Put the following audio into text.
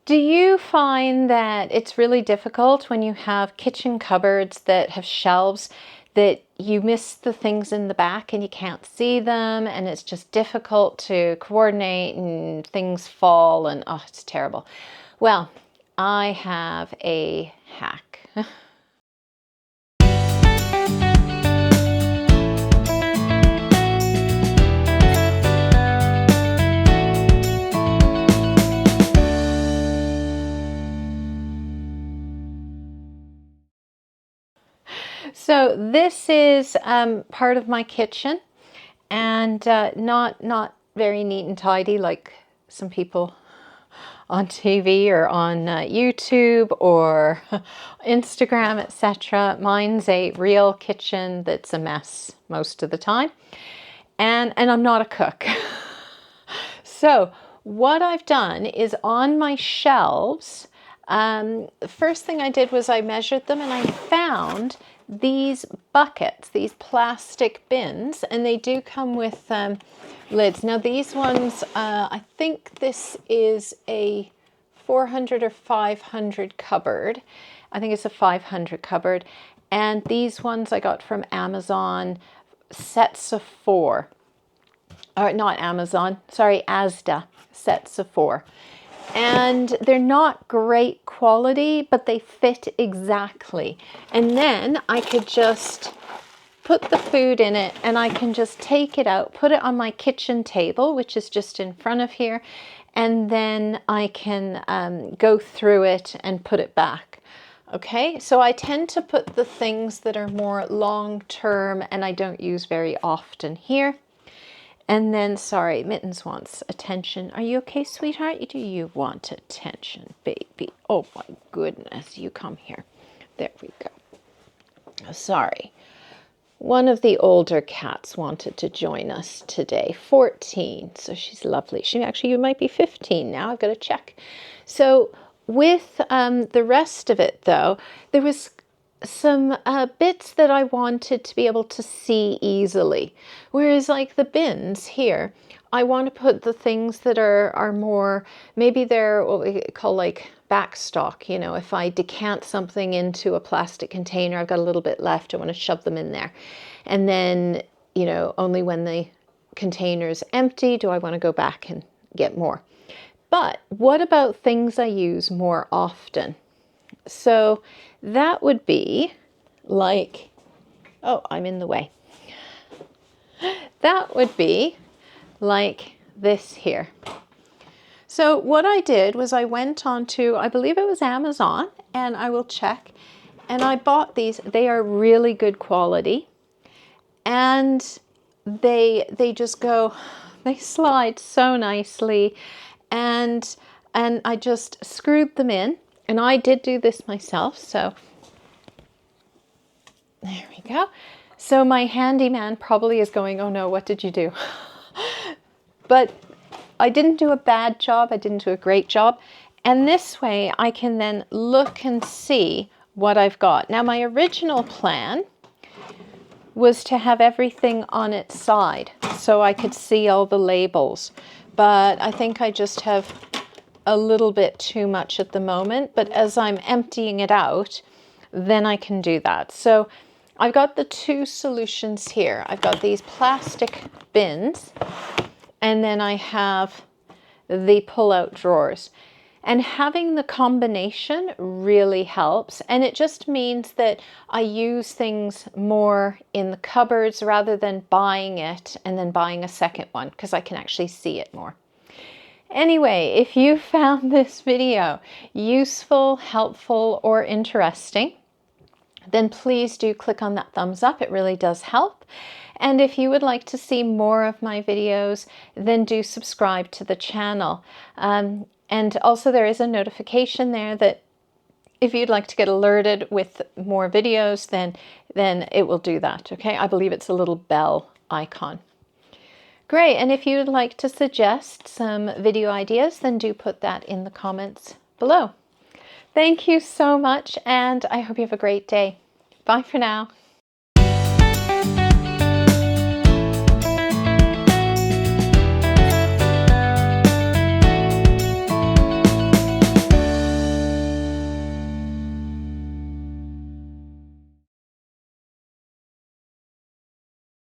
Do you find that it's really difficult when you have kitchen cupboards that have shelves that you miss the things in the back and you can't see them, and it's just difficult to coordinate and things fall and oh, it's terrible? Well, I have a hack. So this is part of my kitchen, and not very neat and tidy like some people on TV or on YouTube or Instagram, etc. Mine's a real kitchen that's a mess most of the time, and I'm not a cook. So what I've done is on my shelves, the first thing I did was I measured them, and I found these buckets, these plastic bins, and they do come with lids. Now these ones, I think this is a 400 or 500 cupboard. I think it's a 500 cupboard. And these ones I got from Amazon, sets of 4. Or not Amazon, sorry, Asda, sets of 4. And they're not great quality, but they fit exactly. And then I could just put the food in it, and I can just take it out, put it on my kitchen table, which is just in front of here, and then I can go through it and put it back. Okay, so I tend to put the things that are more long-term and I don't use very often here. And then, sorry, Mittens wants attention. Are you okay, sweetheart? Do you want attention, baby? Oh my goodness, you come here. There we go. Sorry. One of the older cats wanted to join us today, 14, so she's lovely. You might be 15 now, I've got to check. So with the rest of it though, there was some bits that I wanted to be able to see easily. Whereas like the bins here, I want to put the things that are more, maybe they're what we call like backstock. You know, if I decant something into a plastic container, I've got a little bit left, I want to shove them in there. And then, you know, only when the container's empty do I want to go back and get more. But what about things I use more often? So that would be like, oh, I'm in the way. That would be like this here. So what I did was I went on to, I believe it was Amazon, and I will check, and I bought these. They are really good quality, and they just go, they slide so nicely, and I just screwed them in. And I did do this myself, so there we go. So my handyman probably is going, oh no, what did you do? But I didn't do a bad job, I didn't do a great job. And this way I can then look and see what I've got. Now my original plan was to have everything on its side so I could see all the labels. But I think I just have a little bit too much at the moment, but as I'm emptying it out, then I can do that. So I've got the two solutions here. I've got these plastic bins, and then I have the pull-out drawers. And having the combination really helps, and it just means that I use things more in the cupboards rather than buying it and then buying a second one, because I can actually see it more. Anyway, if you found this video useful, helpful, or interesting, then please do click on that thumbs up. It really does help. And if you would like to see more of my videos, then do subscribe to the channel. And also there is a notification there that if you'd like to get alerted with more videos, then it will do that, okay? I believe it's a little bell icon. Great, and if you'd like to suggest some video ideas, then do put that in the comments below. Thank you so much, and I hope you have a great day. Bye for now.